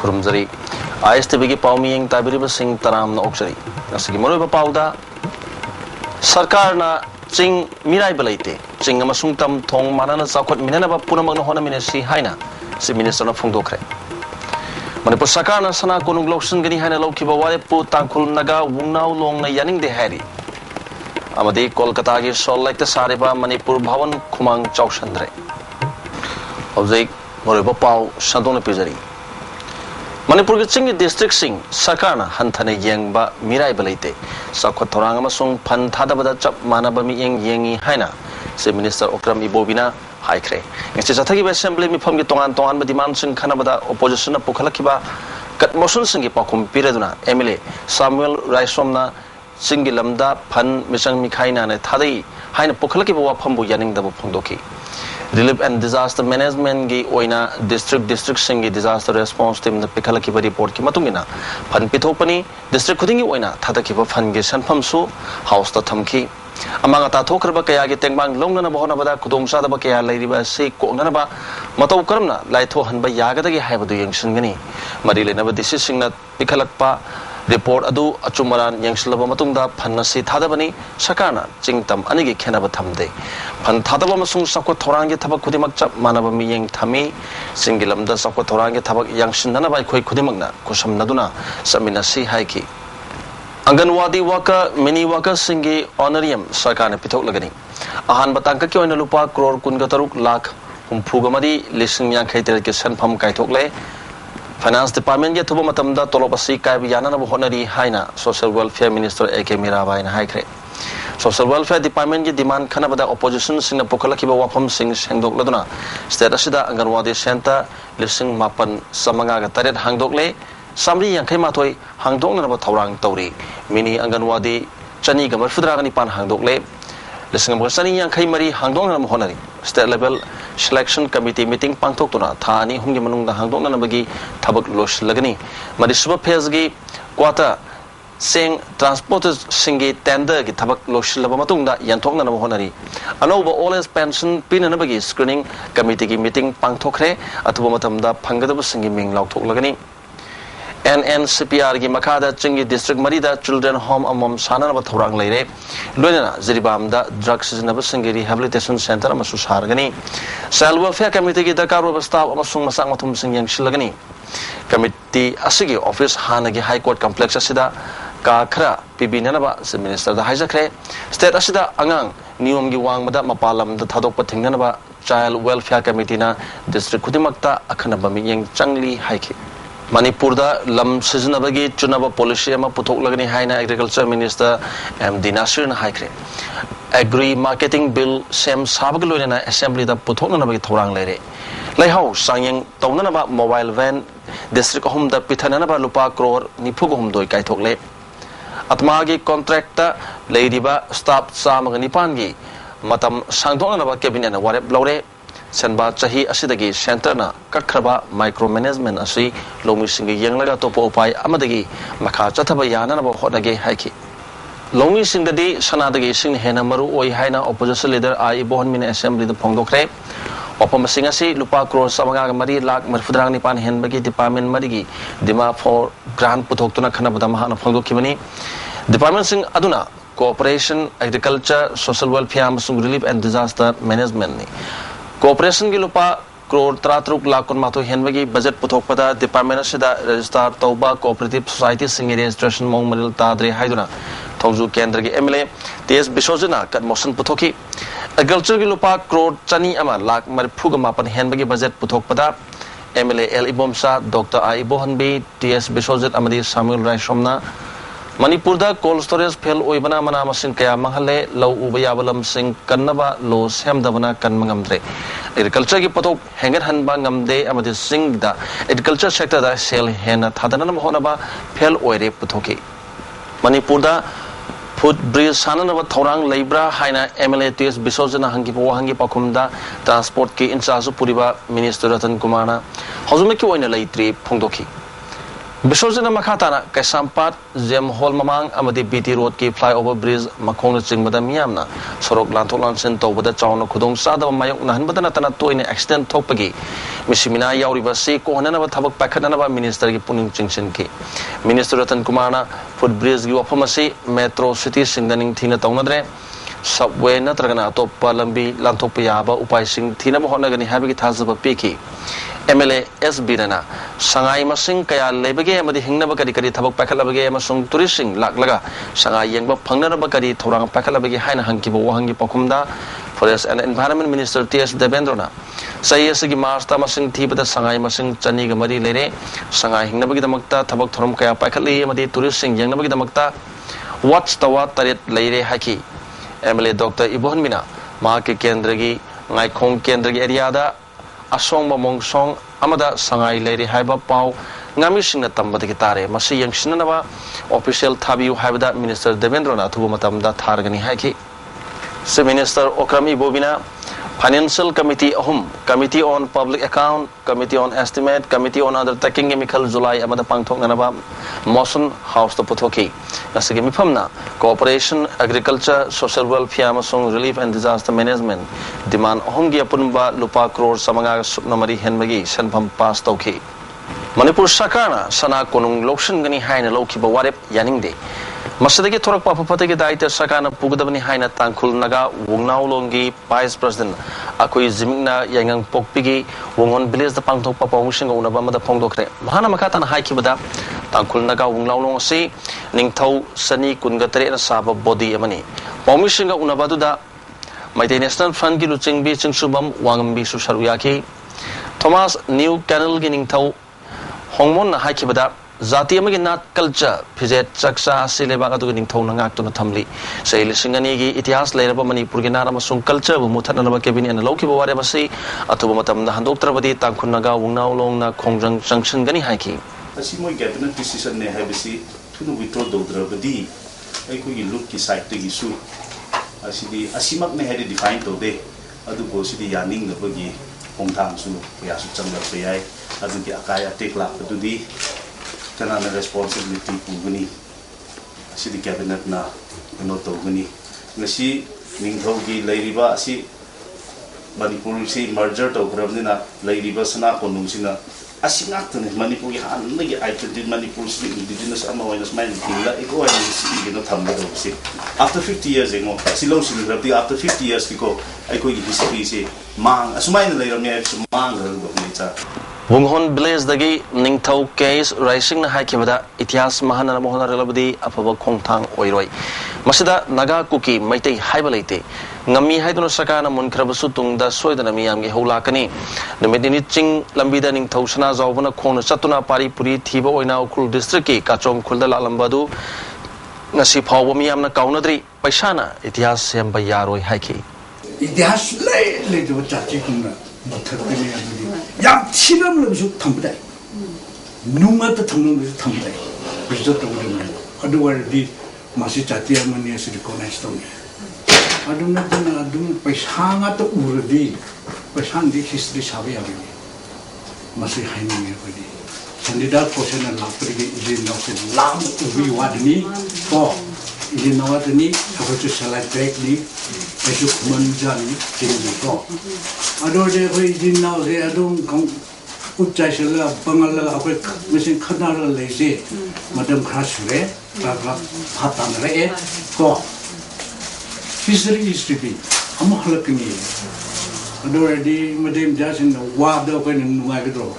खुरुमजरी ISTV की पाउमी young ताबिरिब Singh तराम न ओक्सरी असगी मरोइब पाउदा सरकार ना चिंग मिराई बलाइते चिंग अमसुंग तम थोंग मानना चाखोट मिननबा पुनमक न होना मिनेसी हाइना सि मिनिस्टर न फोंदोखरे मणिपुर सरकार ना सना कोनुंग लौसन गनी हाइना लौखिबा वारेपु तांखुल नगा वुंगनाउ लोंग न यानिंग दे हैरी अमदी कोलकाता की सोल लाइक सारेबा मणिपुर भवन खुमांग चौसंद्रे हौजिक मरोइब पाउ संदोन पिजरी मणिपुर के चिंग डिस्ट्रिक्ट सिंह सरकार ना हंथने येंगबा मिराई बलाइते साखोट थोरांग अमसुंग फन थादबदा चप मानबा मियेंग येंगी हाइना से मिनिस्टर ओक्रम इबोबिना हाइख्रे ngasi jathagi assembly mifam gi tongan tongan ba demand sing khana bada opposition na pukhalakhiba kat motion sing gi pakum pireduna MLA Samuel Raisomna singi lamda phan misang mikhaina ne thadai haina pukhalakhiba wafam bu yaning da bu phongdoki relief and disaster management gi oina district sing gi disaster response team na pikhalakhiba report ki matungina phan pithopani district khudingi oina thadakhiba phan gi sanpham su house ta thamki amang ata thokraba kaya gi tengbang longna na bahona bada kudong sa da ba kaya lairiba se ko na ba matau karamna laitho hanba yaga da gi haibadu yengsingani mari lena ba disi singna pikhalakpa report adu achumaran yengslaba matungda phanna si thadabani sakana chingtam ani gi khenaba thamde phan thadaba masung sakko thorang gi thabak khudimak chap manaba mi yeng thami singilam da sakko thorang gi thabak yangsin na bai khoi khudimakna kusam naduna samina si haiki Anganwadi worker mini worker सिंगी honorarium सरकार ने पिथोक लगनी अहान बतांक के ओइना लुपा करोड़ कुनगा तरुक लाख हुमफुगमदी लिसिंग यांखै तेर के सनफम काइथोकले finance department के थुबो मतमदा तोलोपसी कायब याना न होनरी हाइना social welfare minister AK Mirabai ने हाइख्रे सोशल वेलफेयर डिपार्टमेंट की डिमांड खनबदा ऑपोजिशन सिंग पुखलखिबा वाफम सिंग सेंगदोकलदुना स्टेट असिदा अंगनवाड़ी सेंटर लिसिंग मापन समंगा ग तरेट हांगदोकले सामरी यांखै माथोय हांगदोकनबा थौरांग तौरी मिनी अंगनवाड़ी चनी ग मरफुद्रागनि पान हांगदोकले लिसिंग ब चनी यांखै मरी हांगदोकनम होनरी state level selection committee meeting पांगथोकतुना थानी हुंगी मनुंगदा हांगदोकनबगी थबक लोसलगनी मरिसबा फेजगी क्वार्टर सेंग ट्रांसपोर्ट सिंगी टेंडर की थबक लोसलबा मतुंगदा यंथोकनम होनरी अनोबा ऑल एज पेंशन पिननबगी स्क्रीनिंग कमिटी की मीटिंग पांगथोखरे अथबा मतमदा फंगदब सिंगी मिंग लाउथोकलगनी NNCPR की मखादा चिंगी डिस्ट्रिक्ट मरीदा चिल्ड्रन होम अमम साननबा थौरांग लेरे लोइना जिरिबामदा ड्रग सिजनब सिंगी रिहेबिलिटेशन सेंटर अमसु सारगनी सेल वेलफेयर कमिटी की दरकार व्यवस्था अमसुंग मसाक मथुम सिंग यंगशिलगनी कमिटी असिगी ऑफिस हानगी हाई कोर्ट कॉम्प्लेक्स असिदा का खरा पिबिननबा से मिनिस्टर दा हाइजखरे स्टेट असिदा अंगांग नियम की वांगमदा मपालमदा थादोकपा थिंगनबा चाइल्ड वेलफेयर कमिटी ना डिस्ट्रिक्ट खुदिमक्ता अखनबा मियंग चंगली हाइखि मणिपुर लम सिजनबगी चुनब पॉलिसी पुथोकलगनी हाइना एग्रीकल्चर मिनिस्टर MD नासिर न हाइख्रे एग्री मार्केटिंग बिल सेम साबग लोइना असेंबली दा पुथोकनबगी थौरांग लेरे लैहाउ सांयंग तौननबा मोबाइल वैन डिस्ट्रिक्ट होम दा पिथननबा लुपा करोड़ निफुग होमदोय काइथोकले आत्मागी कॉन्ट्रैक्ट लेरिबा स्टाफ सामग निपानगी मतम सांगथोकनबा कैबिनेट न वारेप लौरे सनबा चाही असिदगी सेंटर कखरबा माइक्रो मैनेजमेंट असि लोमिसिंग यंगलगा तोपो उपाय अमदगी मखा चथबा याननब होनगे हाइखि लोमिसिंगदि सनादगी सिंग हेना मरु ओइ हाइना ऑपोजिशन लीडर आई बोहन मिन असेंबली द फोंगदोखरे ओपमसिंग असि लुपा करोड़ समगा मरी lakh मरफुद्रांग निपान हेनबगी department मरिगी Dima for grant पुथोक्तुना खनबदा महान फोंगदोखिबनी डिपार्टमेंट सिंग अदुना कोऑपरेशन एग्रीकल्चर सोशल वेलफेयर अमसुंग रिलीफ एंड डिजास्टर मैनेजमेंट नि कोऑपरेशन की लुपा करोड़ 33 लाख कुनमाथो हेनबगी बजट पुथोकपदा डिपार्टमेंट असिदा रजिस्टर तौबा कोऑपरेटिव सोसाइटी सिंग रजिस्ट्रेशन मोंग मरिल ताद्रे हाइदुना थौजु केंद्र के MLA TS बिशोजना कट मोशन पुथोकी एग्रीकल्चर की लुपा करोड़ 2 लाख मरफुग मापन हेनबगी बजट पुथोकपदा MLA L इबोमसा डॉक्टर आई बोहनबी TS बिशोजत अमदी सामुएल रायसोमना मणिपुर दा कोल्ड स्टोरेज फेल ओइबना मना मसिन कया मंगले लौ उबयाबलम सिंग कन्नबा लो सेमदबना कन्मंगमद्रे एग्रीकल्चर की पथोक हेंगर हनबा ngमदे अमदि सिंग दा एग्रीकल्चर सेक्टर दा सेल हेना थादनम होनबा फेल ओइरे पुथोकी मणिपुर दा फूड ब्रिज साननबा थौरांग लेब्रा हाइना MLA TS बिसोजना हंगी वहंगी पखुमदा ट्रांसपोर्ट की इंचार्ज पुरिबा मिनिस्टर रतन कुमारना हजुमे की ओइना लेत्रि फोंदोकी Bisosina Makatana, Kaisampat, Zem Hall Mamang, Amadi BT Road Ki Flyover Bridge, Makona Ching Madam Yamna, Sorok Lantolan Sento with the Town of Kudong Sada Mayok Nahan Badanatana to in extent Topagi, Mishimina Yauriva Seko, and another Tabak Pakanava Minister Puning Chinchin Ki. Minister Ratan Kumana, Foot Bridge Guapamasi, Metro City, Singaning Tina Tonadre, Subway Natragana, Topa Lambi, Lantopayaba, Upai Sing, Tina Mohonagani Habitat of a Piki. MLA S. Birana, Sangai Masing Kaya Lebege, Madi Hingnabakari Tabak Pakalabage, Masung Turising, Laklaga, Sangai Yangba Panganabakari, Torang Pakalabagi, Haina Hanki, Wahangi Pakumda, Forest and Environment Minister T.S. Devendrona. Sayasigi Marsta Masing Tibata, Sangai Masing, Chaniga Madi Lere, Sangai Hingnabagi Damakta, Tabak Torum Kaya Pakali, Madi Turising, Yangnabagi Damakta, What's the what Tarit Lere Haki, MLA Dr. Ibon Mina, Marke Kendragi, Naikong Kendragi Ariada. Asong Mamong Song, Amada Sangai Lady Haiba Pau, Namishin Tambadikitare, Masi Yang Shinanava, official Tabu Habida Minister Devendrona Tubumatam da Targani Haki. Se Minister Okrami Bobina, Financial Committee Committee on Public Account, Committee on Estimate, Committee on Undertaking Chemical July Amada Pangtok Nanaba, Mosun House the Potoki. Nasagimi Pamna, Cooperation, Agriculture, Social Welfare, Masong Relief and Disaster Management, Demand Hongi Apunba, Lupa Crore, Samanga Supnamari Henmagi, Senpam Pass Toki. Manipur Sakana, Sana Konung Lotion Gani Haina Loki Bawarep Yaningde. Masadagi Torak Papataki Daita Sakana Pugadabani Haina Tankul Naga, Wungnau Longi, Vice President, Akui Zimina Yangang Pokpigi, Wungon Blaze the Pangtok Papa Wishing Unabama the Pongdokre, Mahana Makatan Haikibada, Tankul Naga Wungnau Long Si, Ningtau Sani Kungatre and Saba Body Amani. Pomishinga Unabaduda, my National Fund Giluching Beaching Subam, Wangambi Susharuyaki, Thomas New Canal Ginning Tau, Hongmon Haikibada. Zati amagi nat culture pizet chaksa sileba adu ning thong nangak tu na thamli sei lisingani gi itihas leiraba manipur gi nara masung culture bu muthan na kebin en loki bo ware masi atuba matam na handok trabadi tangkhun naga wungnaw long na khongjang junction gani haiki asi moi cabinet decision ne habisi thunu withdraw do drabadi ai ko gi look ki side te gi su asidi asimak ne hedi define to de adu bo sidi yaning na bagi hongthang su ya su changla pe ai adu ki akaya take la adu di kanana responsibility pugani asi di cabinet na no to gani ngasi ningthau gi leiriba asi manipur si merger to grabni na leiriba sana konung sina asi ngak tane manipur gi han ngi identity manipur si indigenous amawainess mind kila iko ai si gi no thamba do si after 50 years ego si lo si grabdi after 50 years ko ai ko gi history si mang asumai na leiramni ai mang gal do ni cha Wunghon Blaze Dagi Ningtau Case Rising Haikibada Itias Mahana Mohana Relabadi Apava Kongtang Oiroi Masida Naga Kuki Maite Haibalate Ngami Haidon Sakana Munkrabusutung da Soidanami Yami Holakani the Mediniching Lambida Ningtau Sana Zavana Kona Satuna Pari Puri Tibo Oina Kul District Kachong Kuldala Lambadu Nasi Pawamiam Kaunadri Paisana Itias Yambayaro Haiki Itias lay to Chachikuna Yang Chinam was Tumday. Numa the Tumum was Tumday. Result of the man. Otherwise, the Masichatia Mania Silicon Stone. I do not do Peshanga to Urdi, Peshandi history Saviavi. Masi Haini. Candidate portion and Lapri is in the Lam Ubi Wadni for in the Navatani, how to select directly. I took Manjani, change the I don't know now, I don't come Utachella, Bangala, missing Kanara lazy, Madame Crashre, Patan Re, go. History is to be. I'm not looking here. I already, Madame Jazz in the water open in Wagado.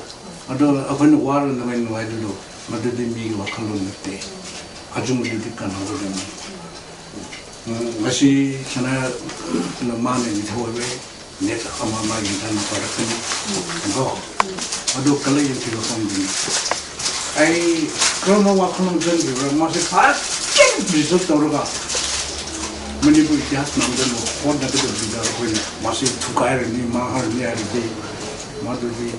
I don't open the water in the wind, Wagado, but didn't be what Column day. I don't do the Canada. Masi sana na mane ni thawe ne ama ma gi tan para kan go ado kala yin ti ko ndi ai krono wa khon jen bi ma se kha ken result to ga mani bu ityas nam den ko da de bi da ko ni ma se thukai ni ma har ni ari de ma do ji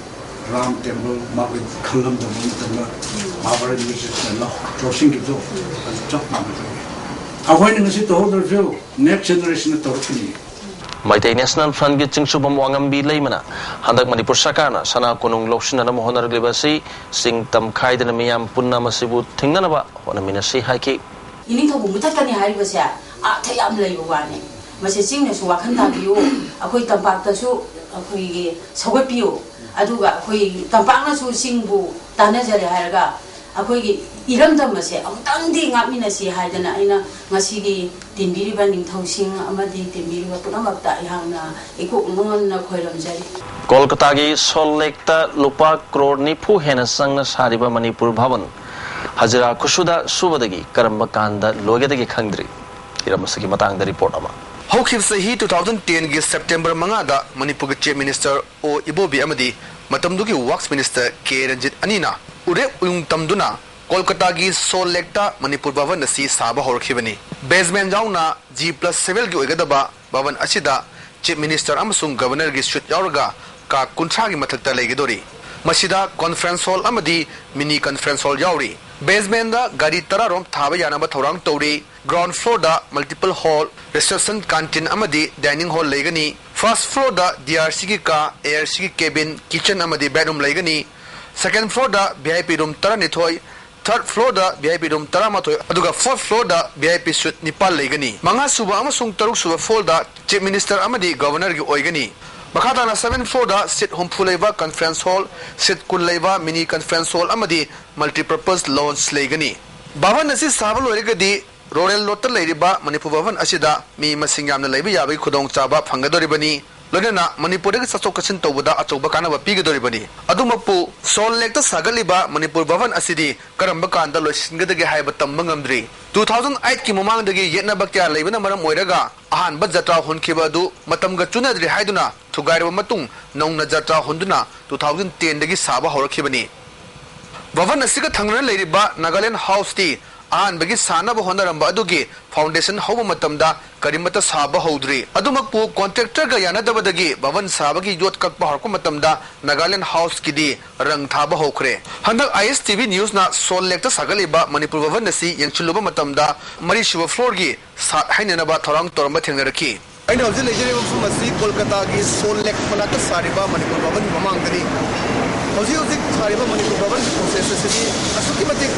ram temple ma ko khalam da mun ta ma bara ni se na crossing ki do chak ma I want to see the older view, next generation of Torquini. Maitai National Front ki chingsubam wangambi leimana handak Manipur Sarkarna sana kunung loksina na mohonar glibasi sing tam khaidana miyam punna masibu thingnana ba honamina si haiki ini thobu mutakani haribasya a thayam leibo wani mase singna su wakhan ta biu akoi tampak ta su akoi gi sawat biu aduga akoi tampak na su singbu tana jare haraga akoi gi iramdam mase amtangdi ngapmina si haidana aina ngasi gi tinbiri ba ningthausing amadi tinbiri ba punamakta ihangna iko ngon na khoiram jari Kolkata ki Sol Lake ta lupa crore nifu hena sangna sariba Manipur Bhavan Hajira Kusuda Subadagi Karamba Kanda Logadagi Kangdri Iramasaki Matang report ama Hokib Sahi 2010 gi September mangada Manipur Chief Minister O Ibobi Amadi Matamdugi Works Minister K Ranjit Anina Ure Uyung Tamduna Kolkata gi Sol Lake ta Manipur Bhavan nasi saba horkhibani basement jauna G+7 gi oigadaba Bhavan asida Chief Minister amasung Governor gi shoot yauraga ka kuntra gi mathakta leigidori masida conference hall amadi mini conference hall yauri basement da gari tararom thaba yanaba thorang tori ground floor da multiple hall reception canteen amadi dining hall leigani first floor da DRC ki ka ARC ki cabin kitchen amadi bedroom leigani second floor da VIP room tarani thoi third floor da VIP room taramathoi aduga fourth floor da VIP suite nipal leigani manga suba amasung taruk suba floor da chief minister amadi governor gi oigani makata na 7th floor da sit home fulaiba conference hall sit kunlaiba mini conference hall amadi multi-purpose lounge leigani bhavan asi sabal oigadi royal lot leiriba Manipur Bhavan asida mi masing yamna leiba yabai khudong chaba phangadoribani Lodena Manipur ki sachok kachin tawda achoba kana ba pigidoribani adumapu Sol Lake ta sagaliba Manipur Bhavan asidi karamba kanda loisingdagi haiba tambangamdri 2008 ki mamang dagi yetna bakya leibana maram oiraga ahan ba jatra honkhiba du matamga chunadri haiduna thugairba matung nongna jatra honduna 2010 dagi saba horakhibani Bhavan asiga thangna leiriba Nagaland House ti ahan bagi sana ba honaramba adugi foundation hoba matamda karimata saba hodri adumakpu contractor ga yanadabadagi Bhavan sabagi yot kakpa harko matamda Nagaland House kidi rang thaba hokre handak ISTV news na Sol Lake ta sagaliba Manipur Bhavan nasi yangchuluba matamda mari shiva floor gi sat hainana ba thorang torma thengaraki aina hojil lejere masi Kolkata gi Sol Lake panaka sariba Manipur Bhavan mamangdani hojil sariba Manipur Bhavan process sigi asuki matik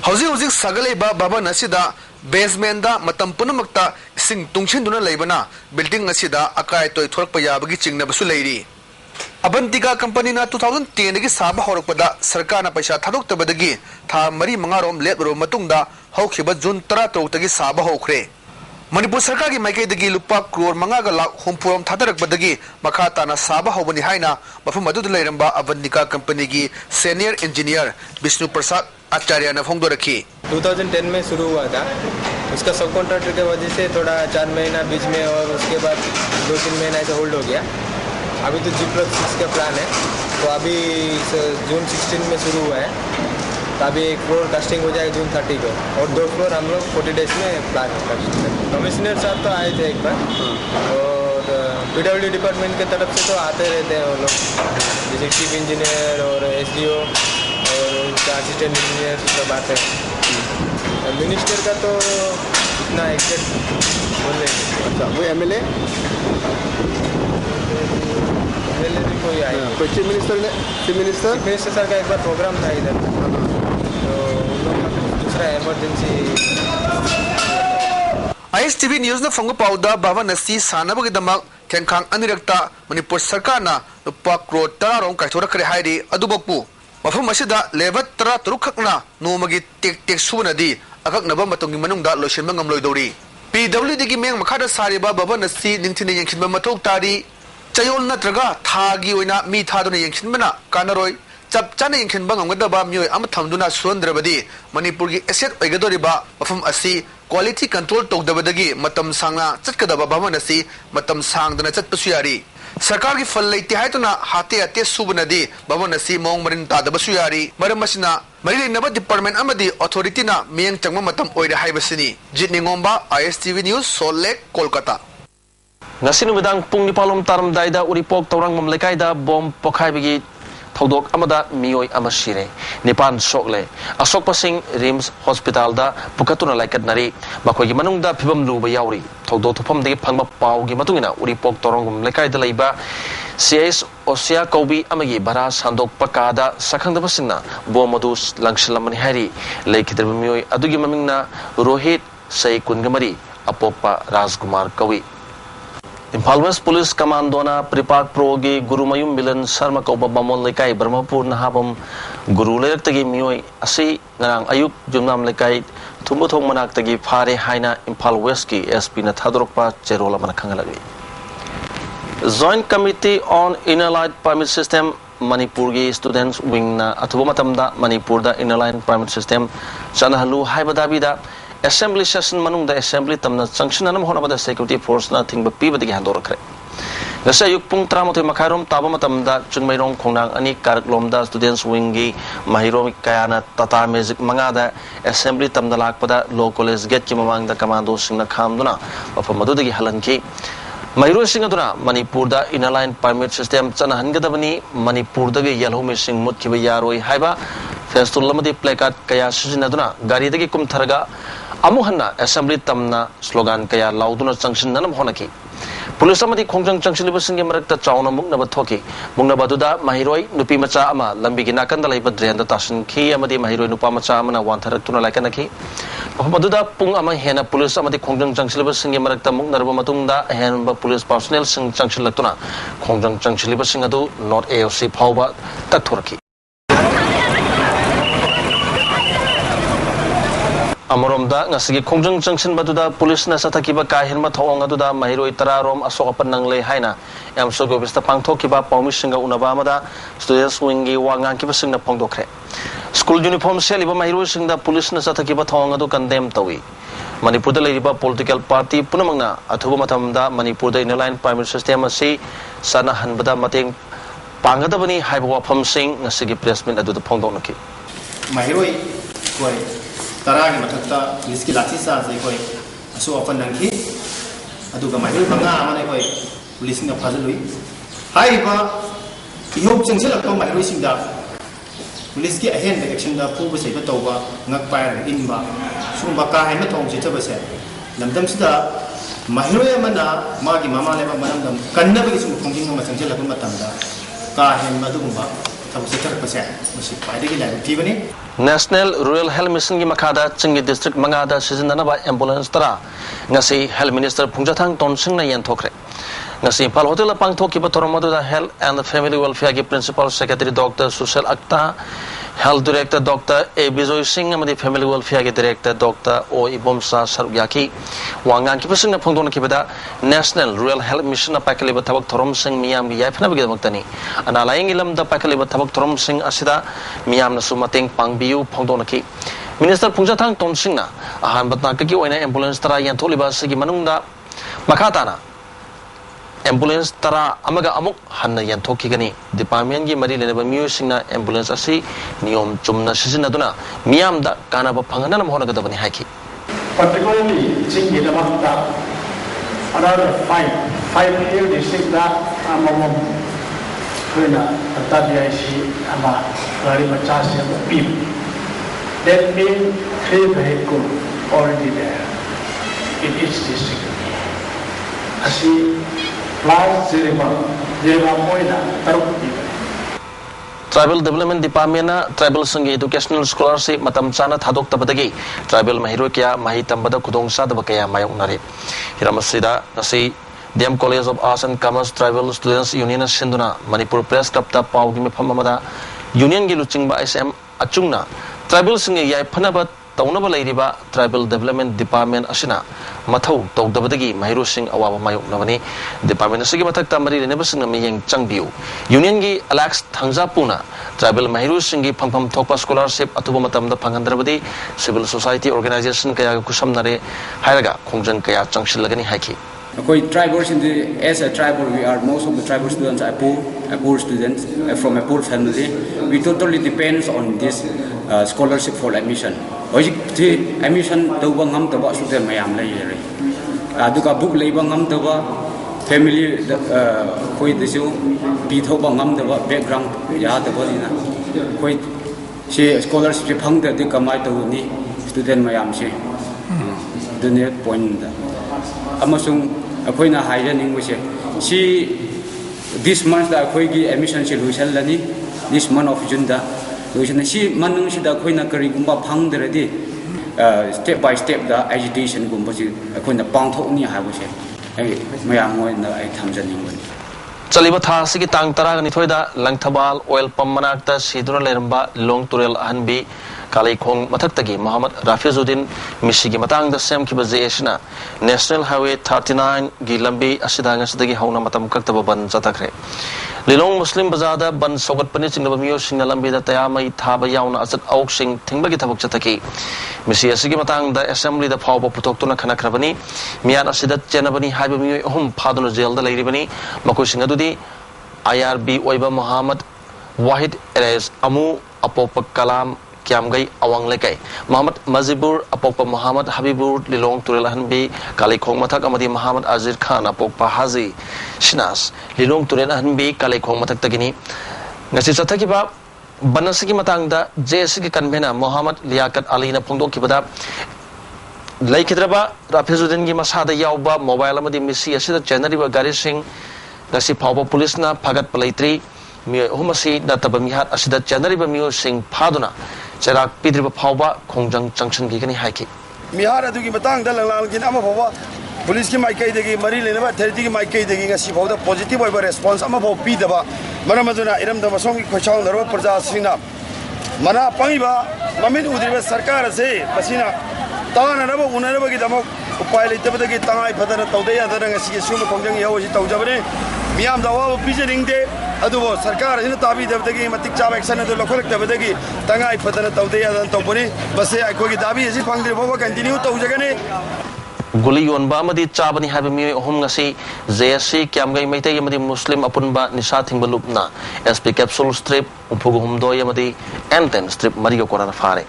Hauzi sagalaiba Bhavan asida basement da matam punamakta sing tungchinduna leibana building asida akai toy thorakpa yabagi chingnabasu leiri Abantika company na 2010 dagi saba horakpada sarkarna paisa thadoktabadagi tha mari mangarom lebro matungda hokhiba June 13 dagi saba hokre Manipur Sarkar ki maikai dagi lupa crore mangaga lak humpuram thadarakbadagi makhata na saba hobani haina mafum adu leiramba Abantika company ki senior engineer Vishnu Prasad आचार्य ने Phong दो रखी 2010 में शुरू हुआ था उसका सब contractor के वजह से थोड़ा 4 महीना बीच में और उसके बाद 2-3 महीना ऐसे होल्ड हो गया अभी तो G+6 का प्लान है तो अभी जून 16 में शुरू हुआ है तो अभी एक फ्लोर कास्टिंग हो जाएगा जून 30 को और 2 फ्लोर हम लोग 40 डेज में प्लान है कमिश्नर साहब तो आए थे एक बार और PWD डिपार्टमेंट की तरफ से तो आते रहते हैं वो लोग जैसे चीफ इंजीनियर और SDO और उनका असिस्टेंट इंजीनियर सब आते हैं मिनिस्टर का तो इतना एक्सेप्ट बोल रहे अच्छा वो MLA भी कोई आया कोई चीफ मिनिस्टर सर का एक बार प्रोग्राम था इधर तो उन लोग मतलब दूसरा emergency ISTV news na fongo pauda Bhavan asi sanabagi damak thengkhang anirakta Manipur Sarkar na lupa crore tararong kaithora kare hairi adubakpu mafum asida levat tara turukhakna nomagi tek sunadi akaknaba matungi manungda loishenba ngamloidori PWD gi meng makhada sariba Bhavan asi ningthine yengkhinba mathok tari chayol natraga thagi oina mi thaduna yengkhinbana kanaroi chap chana yengkhinba ngamgadaba myoi amathamduna sondrabadi Manipur gi asset oigadoriba mafum asi quality control togdabadagi matam sangna chatkadaba Bhavan asi matam sangdana chatpasu yari Sarkar ki fal leite haituna hate ate subnadi Bhavan asi mong marin tadabasu yari maram asina mari naba department amadi authority na miyang changma matam oira haibasini Jitni Ngomba ISTV news Sol Lake Kolkata Nasi numidang pung nipalom taram daida uripok taurang mamlekai da bom pokhai bagi थौदोक अमदा मियोय अमा सिरे निपान सोकले असोकपसिंग RIMS hospital दा पुकतुना लाइकतनारी मखोगी मनुंगदा फिबम लुबा यावरी थौदो थुफम दे फंगमा Pawgi मतुंगिना Uripok तोरंगुम लेकायदा लैबा CS Osian कौबी अमगी बरा सांदोक पकादा सखंगदबसिंगना बोमदु लंगसिलमनि Harry लेखिद्रब मियोय अदुगी ममिंगना Rohit सई कुनगमरी अपोपा राजकुमार कवि Imphal waste police कमांडोना प्रिपाक प्रोगी Gurumayum मिलन शर्मा कौबा बमोल लेकाई ब्रह्मपुर नहाबम गुरु लेरक्तगी मियोय असि ngarang ayuk jumnam lekai thumbuthong manaktagi phare haina Imphal West ki SP na thadorokpa cherola mana khangalagi Joint Committee on Inner Line Permit System Manipur gi students wing na athuba matamda Manipur da Inner Line Permit System chanahalu haibadabi da assembly session manung da assembly tamna sanction anam hona bada security force na thingba pibadagi handorokre Gasa yuk pung tramotoy makharom taba matamda chungmayrong khongnang ani karaklomda students wing gi mahirom kayana tata magic mangada assembly tamda lakpada law college gate ki mamang da commando singna khamduna afamadudagi halanki Mayro Singaduna, Manipur da Inner Line Permit System, Chana Hangadabani, Manipur da Yellow Missing Mutkiba Yaroi Haiba, Festulamadi Placard Kaya Sizinaduna, Gari da Kum Targa, Amuhana, Assembly Tamna, slogan Kaya Lauduna Junction Nanam Honaki. Police Amadi Kongjang Junction Libasing America Chauna Mungna Batoki, Mungna Baduda, Mahiroi, Nupi Macha Ama, Lambigina Kandala Badrian, the Tashin Ki, Amadi Mahiro Nupamacha Amana, one Taratuna like Anaki. Maduda Pung Ama Hena Police Amadi Kongjang Junction Libasing America Mungna Matunda, Henba Police Personnel Sing Junction Latuna, Kongjang Junction Libasing Adu, not AOC Pauba, Taturki. Amoromda ngasigi Kongjang Junction baduda police na satakiba kahirma thawang aduda mahiroi tararom asokapan nangle haina amso gobista pangthokiba paumisinga unaba amada students wingi wangang kiba singna pongdokre school uniform seliba mahiroi singda police na satakiba thawang adu condemn tawi Manipur da leiriba political party punamangna athuba matamda Manipur da Inner Line Permit System asi sana hanbada mateng pangadabani haiba wafam sing ngasigi pressment aduda pongdoknaki mahiroi koi Taragi matakta liski lati sa sai koi aso apan nangki aduga mahiroi banga amane koi police na phazalui hai ba ihob changselak to mahiroi singda police ki ahen action da pu ba sei ba tawba ngak pai in ba sumba ka hai ma thong chi thaba se lamdam sida mahiroi amana magi mama le ba manam dam kanna ba sum khongjing ma changselak ma tamda ka hen ma dum ba National Rural Health Mission ki makada Chingi District mangada season ba ambulance tara ngasi Health Minister Phungjathang Tonsing na yan thokre ngasi Pal Hotel pang thoki ba toromadu da Health and Family Welfare ki Principal Secretary Dr. Sushil Akta Health Director Dr. A. Bijoy Singh amadi Family Welfare ki Director Dr. O. Ibomsa Sarugyaki wangang ki pasing na phungdon ki bada National Rural Health Mission na pakali ba thabak thorom sing miyam gi yaifna bagi maktani analaying ilam da pakali ba thabak thorom sing asida miyam na sumating pangbiu phungdon ki Minister Phungjathang Tonsing na ahan batna ki oina ambulance tara yan tholiba sigi manungda makatana ambulance tara amaga amuk hanna yan thoki gani department gi mari lene ba miyo singna ambulance asi niyom chumna sizina duna miyam da kana ba phangana nam hona ga dabani haki particularly chingi da makta another five year district da amamam kuina tabiaisi ama gari bacha se pi that means 3 vehicle already there in each district asi Tribal Development Department na Tribal Sangi Educational Scholarship matam chana thadok tabadagi Tribal mahiro kya mahi tambada kudong sa dabakaya mayong nari Hiramasida nasi DM College of Arts and Commerce Tribal Students Union Sinduna Manipur Press Club ta pawgi me phamamada Union gi luching ba SM achungna Tribal Sangi yai phanabat taunaba leiriba Tribal Development Department asina mathau tawdabadagi mahiro sing awaba mayok nabani department asigi mathakta mari reneba sing miyeng changbiu union gi Alex Thangjapuna Tribal mahiro sing gi phangpham thokpa scholarship atuba matamda phangandrabadi civil society organization kaya kusamnare hairaga khongjang kaya changshilagani haiki Tribals as a tribal, we are most of the tribal students are poor students from a poor family. We totally depends on this scholarship for admission. Admission to bangam to ba student mayam lay. Aduka book lay bangam to ba family koi disu pi tho ba ngam da background ya da ba ni na koi si scholarship phang da de kamai to ni student mayam si the net point da amasung akoi na higher ning we si this month da akoi gi admission solution lani this month of June da solution si manung si da akoi na kari gumba phang da di step by step da agitation gumba si akoi na pang tho ni ha bu se mayam ngoi na ai thamjan ning we चलिबा था सिगी तांग तराग निथोइदा Langthabal oil pump मनाक्ता सिदुरा लेरंबा लोंग तुरेल अहनबी कालीखोंग मथक्तगी मोहम्मद राफिजुद्दीन मिसिगी मतंग द सेम किबा जेएसना नेशनल हाईवे 39 गी लंबी असिदा ngasiदगी हौना मतम कक्तबा बन जतखरे लिलोंग मुस्लिम बाजारदा बन सौगत पनि चिंगबा मियो सिंग लंबीदा तयामई थाबा यावना अजत औक सिंग थिंगबगी थबक चतकी मिसि असिगी मतंग द असेंबली द फावबा पुथोक्तुना खनखरबनी मियान असिदा चेनबनी हाइबा मियो अहुम फादुना जेल द लेरिबनी मकुसिंग अदुदी IRB ओइबा मोहम्मद वाहिद एरेस अमू अपोप कलाम क्यामगई अवंग लेकै मोहम्मद मजिबुर अपोप मोहम्मद हबीबुर लिलोंग तुरेल हनबी कालीखोंग मथक अमदी मोहम्मद अजीर खान अपोप हाजी शिनास लिलोंग तुरेल हनबी कालीखोंग मथक तगिनी ngasi chathaki बनसगी मतंगदा जेएसगी कन्वेनर मोहम्मद लियाकत अली ना फोंदोखिबदा लैखिद्रबा राफिजुद्दीन की मसादा यावबा मोबाइल अमदी मिसी असिदा चेनरिबा गारी Singh ngasi phawba police na phagat palaitri mi humasi nataba mihat asida chanariba miyo sing phaduna cherak pidriba phawba khongjang junction gi kani haiki mihar adugi matang da langlang gin ama phawba police ki maikai degi mari lenaba authority ki maikai degi ngasi phawda positive oiba response ama phaw pidaba maramaduna iram da masong ki khochang naro praja singna mana pangiba mamin udriba sarkar ase masina tana nabo unaraba gi damo उपाय लेते कि तंगाई Fadna तौदे यादना ngasi suma khongjang yawosi tawjabane miyam da wa pijeringde adubo sarkar hina tabi debdagi matik chaba action adu lokholak debdagi tangai fadana tawde yadan tawbone base aikogi dabi esi phangdir boba continue tawjagane गुली योनबा मदी चाबनी हाबे मियो अहुम ngasi JSC क्यामगई मैते यमदी Muslim अपुनबा निशा थिंगबलुपना SP capsule strip उफुगु हुमदो यमदी M10 स्ट्रिप मरियो कोरा फारे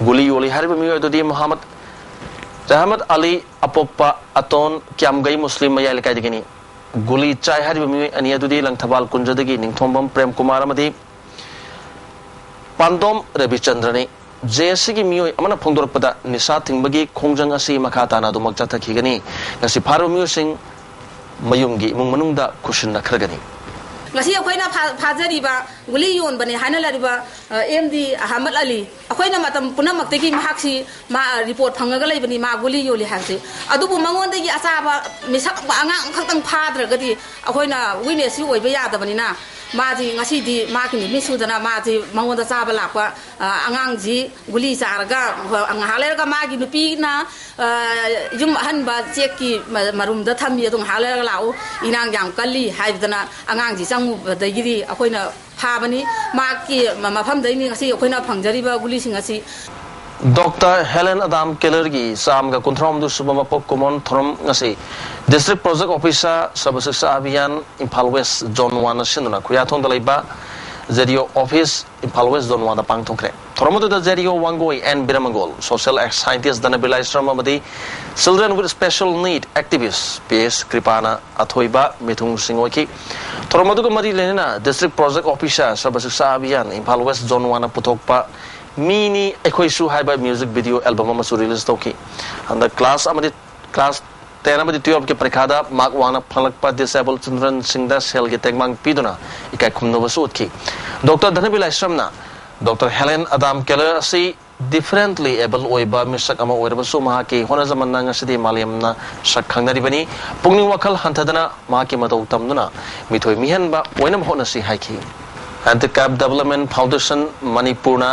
गुली योली हाबे मियो ददी मोहम्मद रहमत अली अपोपा अतोन क्यामगई मुस्लिम मया लेकाय दिगनी गुली चाय हारिबा मियो अनि अदुदी लंगथबाल कुंजदगी निंगथोंबम प्रेम कुमार अमदी पांदोम रविचंद्रनी JSC की मियो अमना फोंदोरपदा निशा थिंगबगी खोंजंग असि मखा ताना दुमक चथखिगनी ngasi फारो मियो सिंग मयुमगी इमुंग मनुंगदा खुशिन नखरगनी ngasi akoina phajariba guli yon bani hanalariba MD Ahmad Ali akoina matam punamakti mahaksi ma report phangaga leibani ma guli yoli hakse adubu mangondagi asaba misak angang khakhtang phadragadi akoina witness yu oiba yadabani na maji ngasi di makini misudana maji mangonda chaba lakwa angang ji guli saraga anghalerga magi nupi na yum hanba cheki marumda thami adung halerga lau inang yang kali haibdana angang ji changu dagiri akoina phabani maki mafamdai ni ngasi akoina phangjariba guli singasi Dr. Helen Adam Keller की साम का कुंथराम दु सुबह पप Koeman थरम ngasi District Project Officer Sabasaksa Abiyan Impal West Zone 1 sinuna kuyatong dalaiba ZDO Office Impal West Zone 1 da pangtongkre thoromodo da ZDO Wangoi and Biramangol Social Scientist Danabila Isram Amadi Children with Special Need Activists PS Kripana Athoiba Mithung Singoiki thoromodo ko mari lenena District Project Officer Sabasaksa Abiyan Impal West Zone 1 puthokpa mini ekhoisu haiba music video album amasu release toki and the class 10 amadi 12 ke parikha mark 1 phalakpa disabled children singda cell ge tegmang piduna ikai khumno basutki Dr. Dhanabila Isramna Dr. Helen Adam Keller si differently able oiba misak ama oirba su maha ki hona zaman na ngasidi maliamna sakhangnari bani pungning wakal hantadana maha ki matau tamduna mithoi mihan ba oinam hona si haiki Handicap Development Foundation Manipurna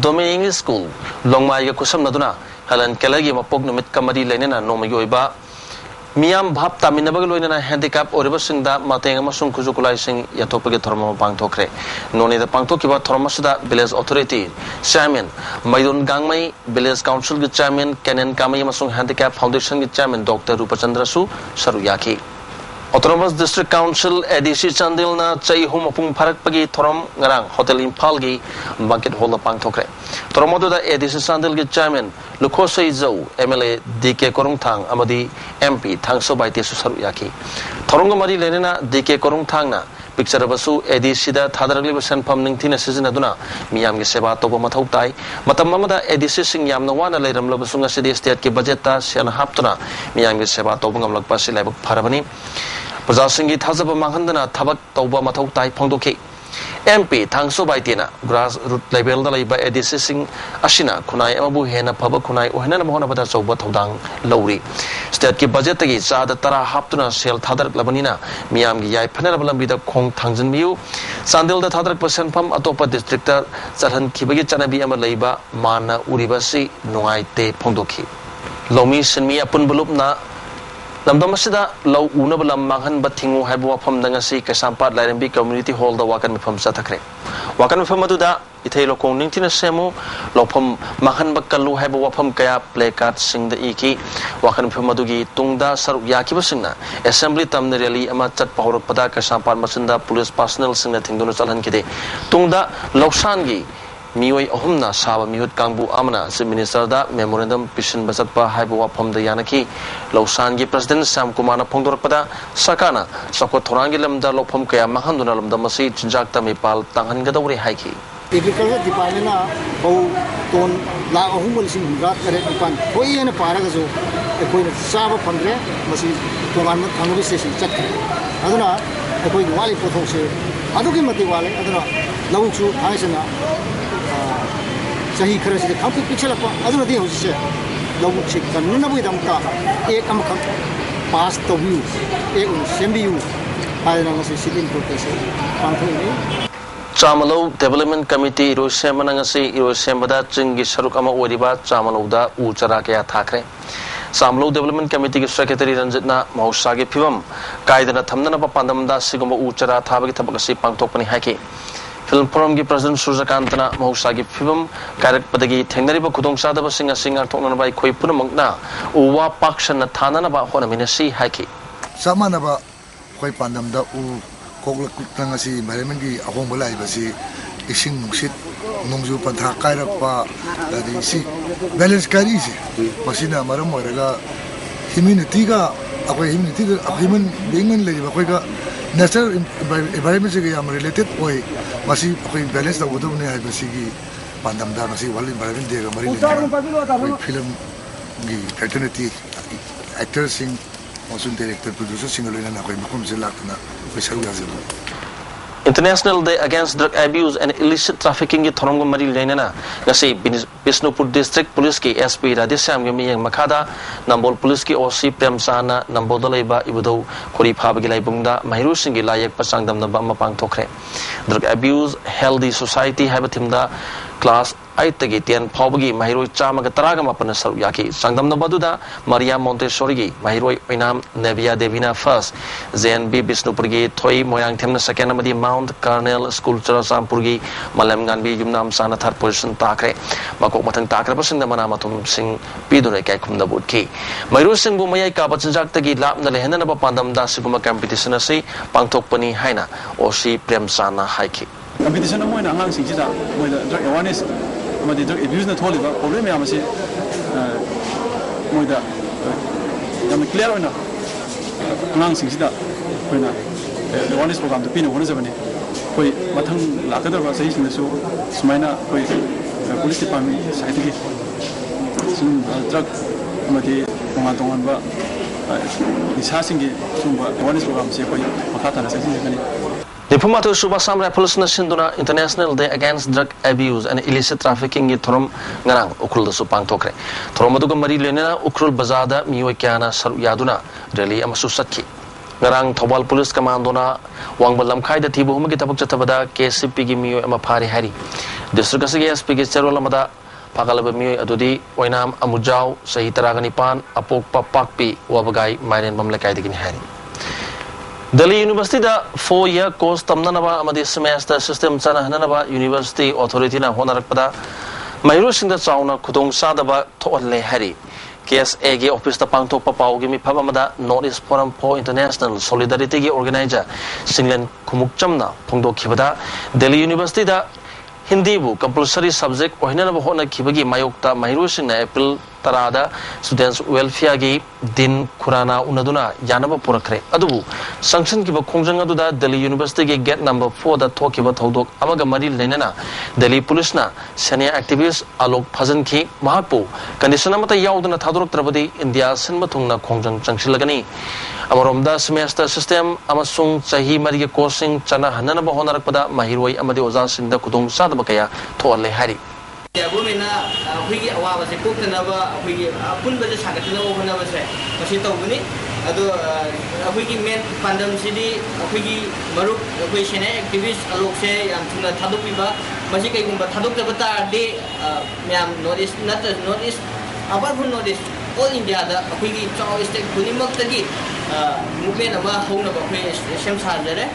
Domain English School Longmai ga kusam naduna Helen Keller gi mapok numit kamari lenena nomagi oiba Miam bhap taminabag loina handicap oriba singda mateng amasung kujukulai sing yatopage thorma pangthokre noni da pangthokiba thormasida village authority chairman maidun gangmai village council gi chairman Kenan Kamai amasung handicap foundation gi chairman Dr. Rupachandra Su Saruyaki Autonomous District Council ADC Chandil na chai hum apung pharak pagi thoram ngarang Hotel Impal gi banquet hall pangthokre Toromoda ADC Sandal ki chairman Lukosei Zhou MLA DK Korungthang amadi MP Thangso Baite Susaru Yaki Thoronga Mari Lenina DK Korungthang na picture basu ADC da thadaragli basan pham ningthina season aduna miyam gi seba to mathau tai matam mamada ADC sing yamna wana leiram lo basunga city state ki budget ta sian haptuna miyam gi seba to bangam lakpa si laibak pharabani praja sing gi thajaba manghandana thabak tawba mathau tai phongdokhi MP Thangso Baitina grassroot level da laiba ADC sing ashina khunai amabu hena phaba khunai ohena na mohona bada chawba thodang lowri state ki budget gi chada tara haptuna sel thadar labanina miyam gi yai phana lambi da khong thangjin miu sandel da thadar percent pham atopa district ta chalhan khibagi chanabi ama laiba mana uriba si nungai te phongdokhi lomi sinmi apun bulupna Lamdamasida law una balam manghan bathingu haibu wafam dangasi kasampat lairambi community hall da wakan mifam satakre wakan mifam aduda ithei lokong ningtina semu lopam manghan bakkalu haibu wafam kaya placard sing da iki wakan mifam adugi tungda saruk yakiba singna assembly tamne rally ama chat pahorok pada kasampat masinda police personnel singna thingdunu chalhan kide tungda loksan gi Mioi Ohumna Saba Mihut Kangbu Amana, the Minister da Memorandum Pishin Basatpa Haibu Wapam the Yanaki, Lausangi President Sam Kumana Pongdorpada, Sakana, Sokotorangilam da Lopam Kaya Mahandunalam da Masi, Jakta Mipal, Tangangadori Haiki. Agriculture Department au ton la ahumul sing rat kare depan koi ene paragaso e koi saba pandre masi toman thangbi station chat aduna e koi wali pothose aduki mati wale aduna lawchu thaisana sahi khara se khampi pichla pa aduna di hose lawchu kanna bui damta ek amakam pass to view ek sembi view ayana masi sitting protest pangthoi Chamalo Development Committee Irosemanangasi Irosemada Chingi Sarukama Wariba Chamaloda Uchara Kaya Thakre Samlo Development Committee Secretary Ranjitna Mausagi Pivam Kaidana Thamdana Pandamda Sigoma Uchara Thabaki Tabakasi Pangtokani Haki Film Forum President Sujakantana Mausagi Pivam Karak Padagi Teneriba Kudong Sadaba Singer Singer Tokana by Koipuna Mangna Uwa Pakshana Tananaba Honaminasi Haki Samanaba Koipandamda U Kogla Kutangasi, Marimangi, Ahombalai, Basi, Ishing Nuxit, Nungzu Pantha Kairapa, the sea, balance carries, Masina Maramoraga, Himinitiga, a human being and lady, natural environments related way, Masi, balance the Wudune had the Sigi, Pandam Damasi, while in Marine, film, the alternative actors sing. Director, producer, single and International Day Against Drug Abuse and Illicit Trafficking in Thorongo Mari Lenana, Nasi Bisnupur District Police Ki SP Radisam Yumi and Makada, Nambol Police Ki OC Premsana, Nambodaleba, Ibudo, Kori Pabagilai Bunda, Mahirusingi Layak Pasangdam Nabama Pang Tokre. Drug Abuse, Healthy Society Habitimda, Class Aitagitian Pabagi, Mahiro Chamaga Taragama Panasar Yaki, Sangdam Nabaduda, Maria Montessori, Mahiro Inam, Nevia Devina First, Zen B. Bisnupurgi, Toy, Moyang Temna Second Amadi Mount, Colonel, School Sampurgi, Malam Ganbi, Yumnam Sana third position Takre, Makokmatan Takrapas in the Manamatum Sing, Pidure Kakum the Budki. Mahiro Sing Bumaya Kapatsaki, Lap, the Lehena Pandam Dasuguma competition, Pantokpani Haina, or she Premsana Haiki. Competition of one among Sijida, with drug awareness, but the drug abuse not holy, but problem I say, with the clear enough among Sijida, when the awareness program to Pino 170, where Matang Lakada was saying the show, Smina, police department, scientific, some drug, Mati, Momatonga, is passing some awareness program, say, for Makata, Diplomato Subasam Rapples Sinduna International Day Against Drug Abuse and Illicit Trafficking in Thorom Ngarang, Ukul the Supang Tokre. Thoromaduga Mari Lenina, Ukrul Bazada, Miwakiana, Saruyaduna, Reli Amasusaki. Ngarang Tobal Police Commandona, Wangbalam Kaida Tibu Humitabukatabada, KCP Mio Amapari Hari. District SP Cherolamada, Pagalaba Mio Adudi, Wainam Amujau, Sahitaranipan, Apok Pakpi, Wabagai, Marin Mamlakaidikin Hari. Delhi University da 4-year course tamnanaba amadi semester system chana hananaba University Authority na honarakpada Mayru singda chauna khudong sadaba tholle hari KSA ge office ta pangthok pa pau ge mi phabamada Northeast Forum for International Solidarity ge organizer Singlen Khumuk Chamna phongdo khibada Delhi University da Hindi bu compulsory subject ohina na hona khibagi mayokta mahiru sing na April tarada students welfare gi din khurana unaduna yanaba purakre adubu sanction ki ba khongjang aduda Delhi University gi gate number 4 da thokiba thodok amaga mari lenana Delhi police na senior activist Alok Phajan ki mahakpu condition amata yauduna thadurok trabadi India sinba thungna khongjang changsilagani amaromda semester system amasung chahi mari gi course chana hanana ba honarakpada mahiroi amadi oza singda kudung sadaba kaya thoale hari Government we was a cook and we put the Sagat when I was a Pasitoguni. We met Pandam City, we Maruk, we activists, Alokse, and Tuna Tadupiba, Masika, but Tadukabata, they notice, not notice, apart from notice, all India, we always take Punimak Tagi, movement of a home of a Shem Sadere.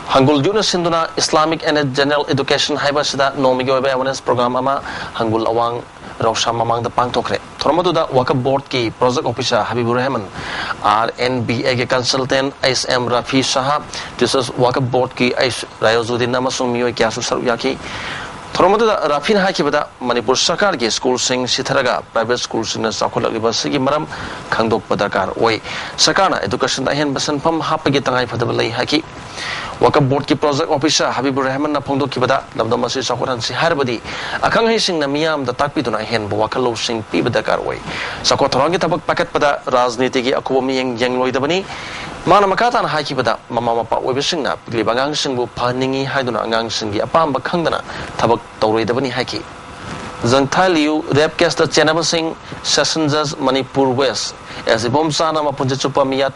Hangul June Sinduna Islamic and General Education Haibasida Nomigo Awareness Program Ama Hangul Awang Rosham among the Pantokre. Tormaduda Waka Board Ki Project Officer Habibur Rahman RNBA Consultant ISM Rafi Saha. This is Waka Board Ki Ice Rayozudin Namasumio Kyasu Saruyaki. Tormaduda Rafin Hakibada Manipur Sakar Gi School Sing Sitaraga Private School Sing Sakula Libasigi Maram Kangdok Badakar Way Sakana Education Dahen Basan Pam Hapagitangai Fadabalay Haki. Waka Board ki Project Officer Habibur Rahman na pongdo kibada labdamasi sakuran si harbadi akang hising na miyam da takpiduna hen waka lo sing pibada karway sakotron ki tabak paket pada razniti ki akubo miyeng yengloy dabani mana makata na haki bada mama mapa webising na piglibangang sing bu paningi haiduna angang sing gi apamba khangdana tabak tawroy dabani haki Zangthaliu Rep Caster Chenaba Singh Session Judge Manipur West as a bomb sana mapunjachupa miyat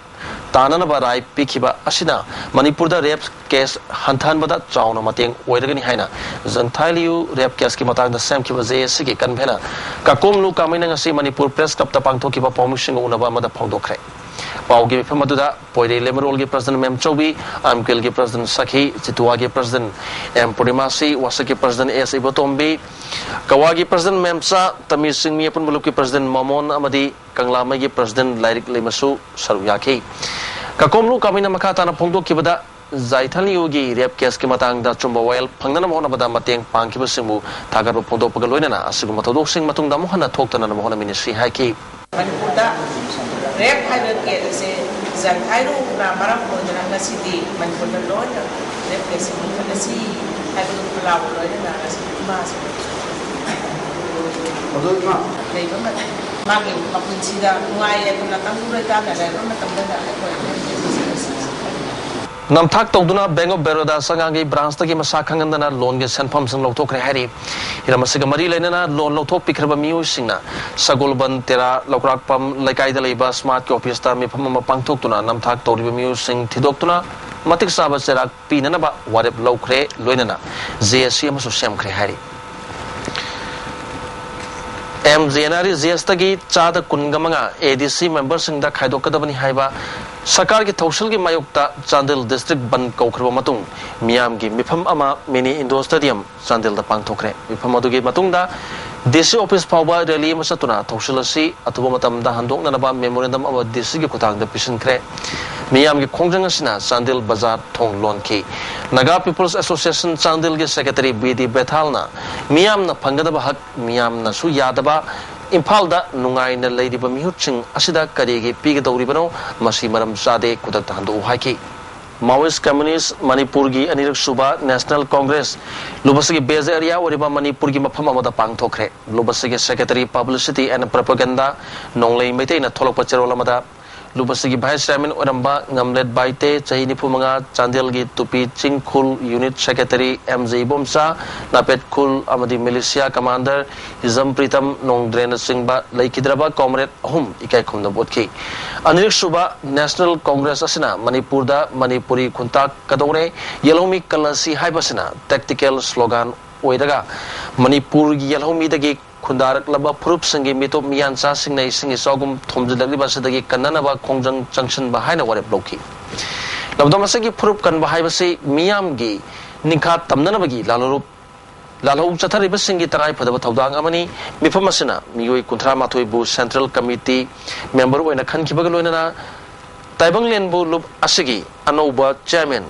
Tanana Barai Pikiba Ashina Manipur the Rep case Hantan Bada Chauna Mating Oiragani Haina Zangthaliu Rep Case Kimatang the Sam Kibaze Siki Kanvena Kakumlu Kamina Si Manipur Press Cup the Pangto Kiba Pomishing Unabama the Pongdokre Pau give Pamaduda Poide Lemerol President Mem Chobi Amkel President Saki Chituagi President M Purimasi Wasaki President S Ibotombi Kawagi President Memsa Tamil Singh Miapun Maluki President Mamon Amadi Kanglamagi President Lairik Limasu Saruyaki Kakomlu Kamina Makatana Pongdo Kibada Zaitali Yogi Rep Case Kimatang da Chumbawel Pangana Mohana Bada Mateng Pankiba Simu Tagar Pondo Pagaloina Asigumato Sing Matunda Mohana Toktan and Mohana Ministry Haki Manipuda Rep Hybrid Case Zangairu Namaram Podana City Manipuda Lawyer Rep Case Fantasy Hybrid Pulau Lawyer Mas Magi Mapunsida Why Nakamura Namthak Toduna Bank of Baroda Sangangi branch the Masakangana loan gets and pumps and Lotok Harry. Hiramasagamari Lenana, loan Lotok Pikraba Musina, Sagulban Terra, Lokrak Pum, Lakai the Labor, Smart Copista, Mipama Pantokuna, Namthak Toribu Musing, Tidokuna, Matik Saba Serak, Pinanaba, Wadep Lokre, Luenana, ZSM Sam Harry. MZNR Zestagi Chada Kungamanga ADC members in the Kaidokadabani Haiba Sakar ki Toshal ki Mayokta Chandil District Ban Kokro Matung Miam ki Mipam Ama Mini Indoor Stadium Chandil the Pangtokre Mipamadugi Matunda DC Office Power Rally Masatuna Toshalasi Atubomatam da Handok Nanaba Memorandum of DC Kutang the Pishin Kre Miam ki Kongjangasina Chandil Bazar Tong Lonki Naga People's Association Chandil ki Secretary BD Bethalna Miam na Pangadaba Hak Miam na Su Yadaba Impalda Nungai na Lady Bamuching Asida Kadigi Pigadoribano Masi Maram Sade Kutahando Haki Maoist Communist Manipurgi Anirak Suba National Congress Lubasigi Base Area Wariba Manipurgi Mapamada Pangtokre Lubasigi Secretary Publicity and Propaganda Nonglay Mete na Tolopachero Lubasigi Vice Chairman Oramba Ngamlet Baite Chahini Pumanga Chandilgi Tupi Chingkul Unit Secretary MZ Bomsa Napet Kul Amadi Militia Commander Hizam Pritam Nongdrena Singba Laikidraba Comrade Hum Ikai Kumda Botki Anirik Suba National Congress Asina Manipurda Manipuri Kuntak Kadore Yelomi Kalasi Haibasina Tactical Slogan Oidaga Manipur Yelomi Dagi Kundarak Laba Prup Sangi Mito Mian Sa Singai Singi Sogum Tomzilagi Basadagi Kananaba Kongjang Junction Bahina Warep Loki. Labdamasagi Prup Kan Bahaibasi Miamgi Ninka Tamnanabagi Lalurup Lalu Chatari Basingi Tarai Padaba Taudang Amani Mipamasina Miui Kuntra Matoibu Central Committee Member in a Kanki Bagaloina Taibang Lenbu Lup Asigi Anoba Chairman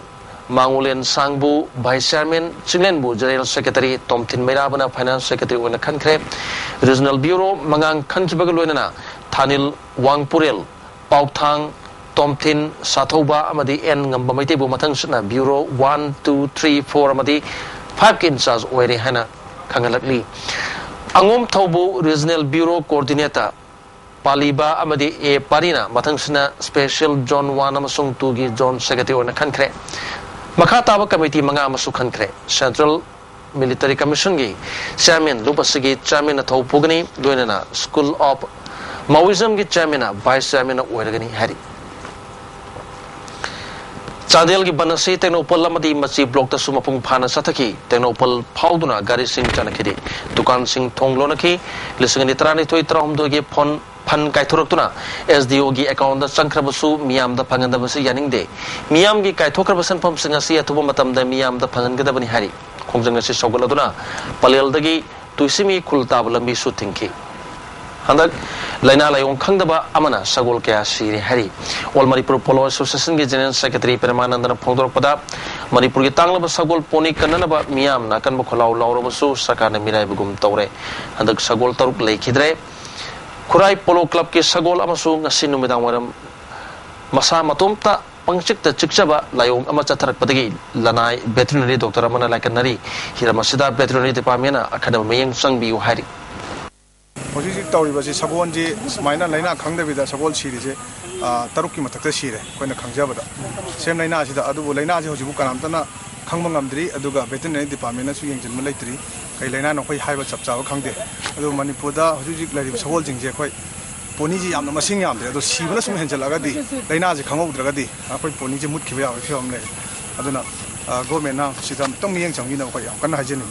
Mangulen Sangbu Vice Chairman Chinglenbu General Secretary Tomthin Meirabana Finance Secretary Wana Khankre Regional Bureau Mangang Khankibagaluna Thanil Wangpurel Pauthang Tomthin Sathoba Amadi N Ngambamaiti Bumatang Suna Bureau 1, 2, 3, 4 Amadi 5 Kinsas Were Hana Kangalakli Angum Thobu Regional Bureau Coordinator Paliba Amadi A Parina Matangsina Special John 1 Amasung 2 Gi John Secretary Wana Khankre Makatawa Committee Manga Masu Khankre Central Military Commission Gi Chairman Lupasigi Chairman Athau Pugani Loinana School of Maoism Gi Chairman Vice Chairman Oiragani Hari Chadel Gi Banasi Technopol Amadi Machi Block the Sumapung Pana Sataki Technopol Pauduna Gari Singh Chanakidi Dukan Singh Thonglonaki Lisangani Trani Toy Traum Dogi Pon Pan Kaithurutuna SDO Gi account the Sankrabasu Miam the Pangandabasi Yaning Day Miam Gi Kaithokrabasan from Singasi Atumatam the Miam the Pangangadabani Hari Kongjanasi Sogoladuna Palel Dagi Tuisimi Kultabalambi Sutinki Handak Laina Layong Kangdaba Amana Sagol Kaya Siri Hari All Manipur Polo Association General Secretary Permanandana Pondor Pada Manipur Tanglaba Sagol Poni Kananaba Miam Nakan Bokolau Laurabasu Sakana Mirai Bugum Tore Handak Sagol Taruk Lakidre Kurai Polo Club Ki Sagol Amasu Nasinu Midawaram Masa Matumta Pangchik the Chikchaba Layong Amachatak Padagi Lanai Veterinary Doctor Amana Lakanari Hiramasida Veterinary Department Academy Sangbi Hari Hojik Tauribaji Sabonji, Smina Lina Kangdavida Sabol series, Taruki Mataka Sire, when the Kangjabada. Same Lina, the Adu Lena Hojukanantana, Kangamandri, Aduga, Veterinary Department, swing in military, Kailena, no way high Sapsa Kangde, Adu Manipuda, Hojik Lady was holding Jakoi, Poniji and the Masingham, the Silas Menjalagadi, Lena Kango Dragadi, Apo Poniji Mutkiva, film. Aduna, government now, she's on Tommy and Chamina, Kanajin.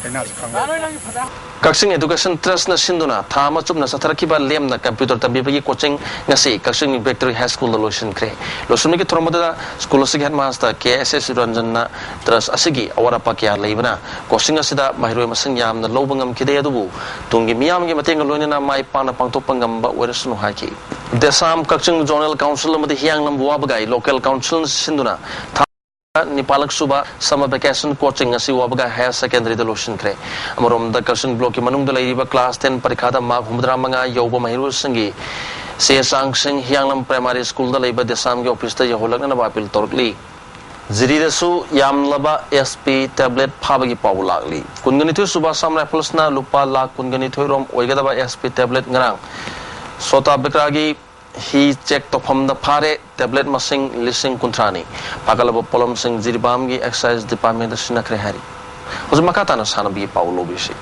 Kaksing Education Trust na Sinduna, Thama Chupna Satarakiba Lem na computer tabi coaching ngasi Kaksing Victory High School the Lotion Cray. Losumiki Tromada, School of Headmaster, KSS Ranjana, Trust Asigi, Awarapakia Labana, Coaching Asida, Mahiro Masingam, the Lobangam Kideadubu, Tungi Miam Gimating Lunina, my Pana Pantopangamba, where is no haki. Desam Kaksing Zonal Council of the Hyang Wabagai, Local Council Sinduna. Nipalak Suba, summer vacation coaching as you Wabaga Higher Secondary Delusion Cray. Amarum the Karshan Block Manum the Lady Class 10 Parikata Mark Humdramanga Yoba Mahiru Singi. Say Sang Sing Hyanglam Primary School the Labor the Samgi Opista Yaholan and Abapil Torkli. Ziridasu Yam Laba SP tablet Pabagi Pawlagli. Kunganitu Suba Sam Rapulsna Lupa La Kunganiturum Oigadaba SP tablet Ngrang. Sota Bekragi. He checked to from the pare tablet masing lising kuntrani pagalabo polom sing jiribamgi exercise department the sinakre hari was makata na sana bi paulo bisi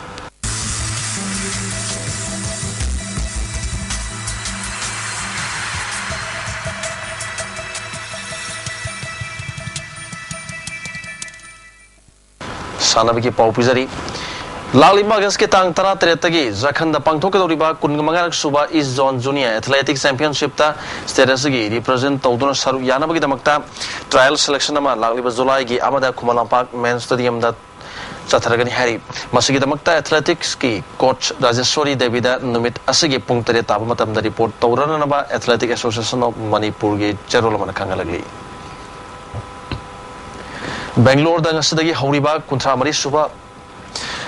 sana bi pau pizari Lalima Gaske Tang Tara Tretagi, Zakanda Pangtoka Kungamanga Suba is Zone Junior Athletic Championship ta Sterasagi, represent Todona Saru Yanabagi Damakta, trial selection ama Laliba Zulagi, Amada Kumalampak Men's Stadium that Chataragani Hari, Masigi Damakta Athletics ki coach Rajeshwari Devida Numit Asigi Punktare Tabamatam the report Tauranaba Athletic Association of Manipur Cherolamana Kangalagi. Bangalore Dangasidagi Horiba Kuntramari Suba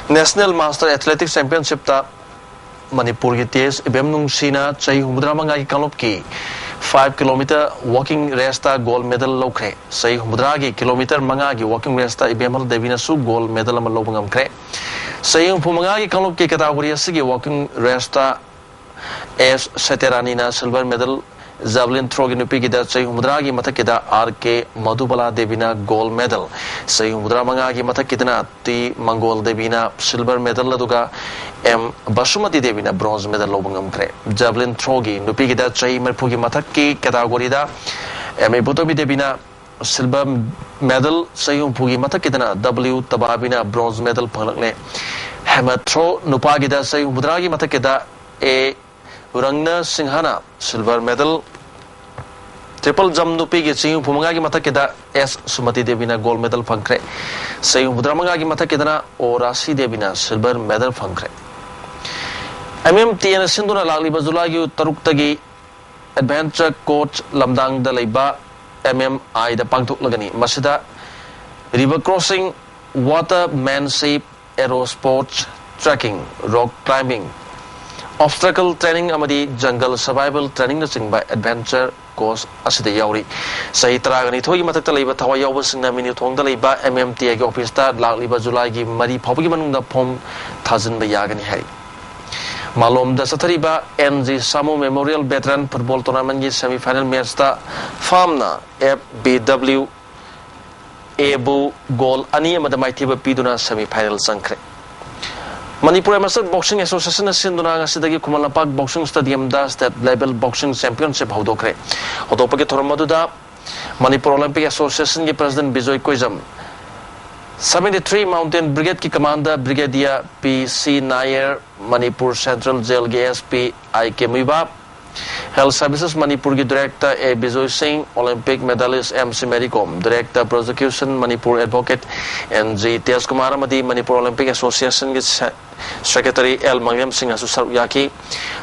National Master Athletics Championship ta Manipur ki tes ibemnung sina chai humdramanga ki kalop ki 5 km walking race ta gold medal lokre sai humdra ki kilometer manga ki walking race ta ibemal devina su gold medal am lobangam kre sai humanga ki kalop ki category asigi walking race ta S Saterani na silver medal Javelin throw in Pigida, say Mudragi Matakida, RK Madhubala Devina gold medal. Say Mudramangagi Matakidana, T Mongol Devina silver medal Laduga, M Basumati Devina bronze medal Lobangam Cre. Javelin throgi, Nupigida, Chay Merpugi Mataki, Katagorida, M Butobi Devina silver medal, Sayum Pugi Matakidana, W Tababina bronze medal Palakne. Hammer throw Nupagida, say Mudragi Matakida, A Rangna Singhana silver medal triple jump nupi ki sing phumanga ki matha keda S Sumati Devina gold medal phangkre sing mudramanga ki matha kedana Orasi Devina silver medal phangkre MMTN Sinduna lagli bazula gi taruk tagi adventure coach lamdang da leiba MMI da pangthuk lagani masida river crossing, watermanship, aero sports, trekking, rock climbing, obstacle training amadi jungle survival training na chingba adventure course asida yauri sahi taragani thoi matakta leiba thawai yawa singna mini thongda leiba MMTA gi office ta lakliba July gi mari phawgi manungda form thazin ba yagani hai malom da sathariba NG Samu Memorial Veteran Football Tournament gi semi final match ta famna FBW Ebu goal ani amada maithiba piduna semi final sangkre Manipur Amateur Boxing Association sinduna ngasidagi Kumalapak Boxing Stadium da state level boxing championship hodokre hodopagi thormadu da Manipur Olympic Association gi president Bijoy Koijam 73 Mountain Brigade ki commander Brigadier PC Nair Manipur Central Jail gi SP IK Muiba Health Services Manipur ki Director A. Bijoy Singh, Olympic medalist MC Medicom, Director Prosecution Manipur Advocate NG Tias Kumar Amadi, Manipur Olympic Association ki Secretary L. Mangyam Singh Asu Yaki,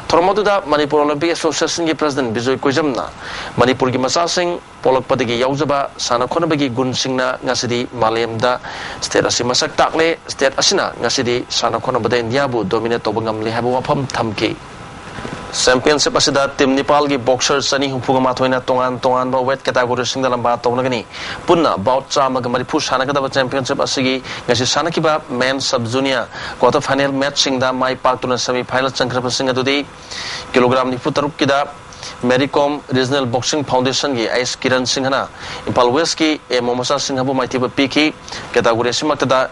Thormoduda Manipur Olympic Association ki President Bijoy Koijamna, Manipur ki Masa Singh, Polak Padigi Yauzaba, Sana Konabagi Gun Singna Ngasidi Malayamda, State Asimasak Takle, State Asina Ngasidi Sana Konabada Indiabu, Dominate Tobangam Lihabu Wapam Tamki. Championship asida team Nepal gi boxer sani hupuga mathoina tongan ba weight category singda lamba tongnagani punna bout chama ga maripu sana ga championship asigi ngasi sana ki ba men sub junior quarter final match singda mai paktuna semi final changkrapa singa dudi kilogram ni futaruk kida Medicom Regional Boxing Foundation gi Ais Kiran Singhana Impal West ki e Momasa Singhabu maithiba piki category simakta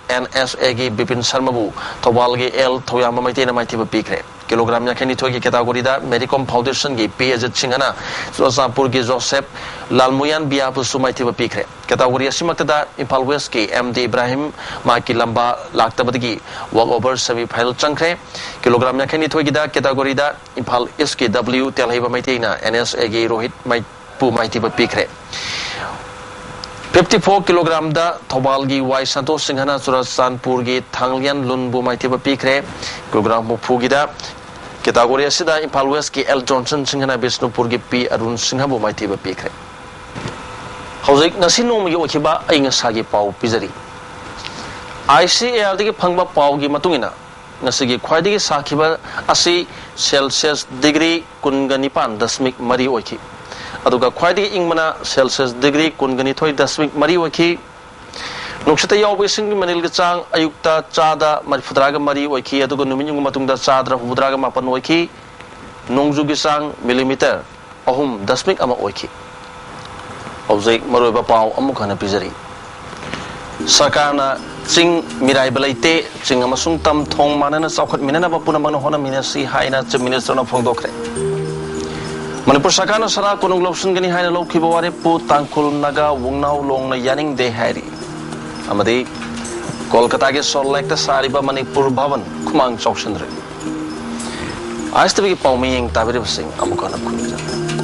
NSA gi Bipin Sharma bu Thobal gi L Thoyama maitena maithiba pikre kilogram ya khani thogi category da Medicom Foundation gi P Ajit Singhana Sosapur gi Joseph Lalmuyan Biapu sumaithi pikre category asimakta da Impal West ki MD Ibrahim ma ki lamba laktabadgi walk over semi final changkre kilogram ya khani thogi da category da Impal East ki W Telhaiba maitena NSA gi Rohit Maipu maithi pikre 54 kilogram da Thobal gi Y Santosh Singhana Churachandpur gi Thanglian Lunbu maithiba pikre kilogram mufugi da category asida Impal West ki L Johnson Singhana Bishnupur gi P Arun Singhabu maithiba pikre hauzik ngasi nomi gi okhiba ainga sagi pau pizari ICAR gi phangba pau gi matungina ngasi gi khwaidi gi sakhiba asi Celsius degree kungani pan dasmik mari okhi aduga khwaidi ingmana Celsius degree kungani thoi dasmik mari okhi nuksita yawi sing manil ga chang ayukta chada marfudraga mari okhi aduga numinyung matungda chadra hudraga mapan okhi nongju gi sang millimeter ahum dasmik ama okhi hauzik maroiba pau amukhana pizari sarkarna ching mirai balaite ching amasung tam thong manana chawkhat minana bapuna mangna hona minasi haina chief minister na phongdokre Manipur Sarkarna sara konung lopsun gani haina lokhiba ware pu tangkhul naga wungnau longna yaning de hari amadi Kolkata ge select sariba Manipur Bhavan khumang chawsandre ISTV ki pauming tabiri sing amukana khunja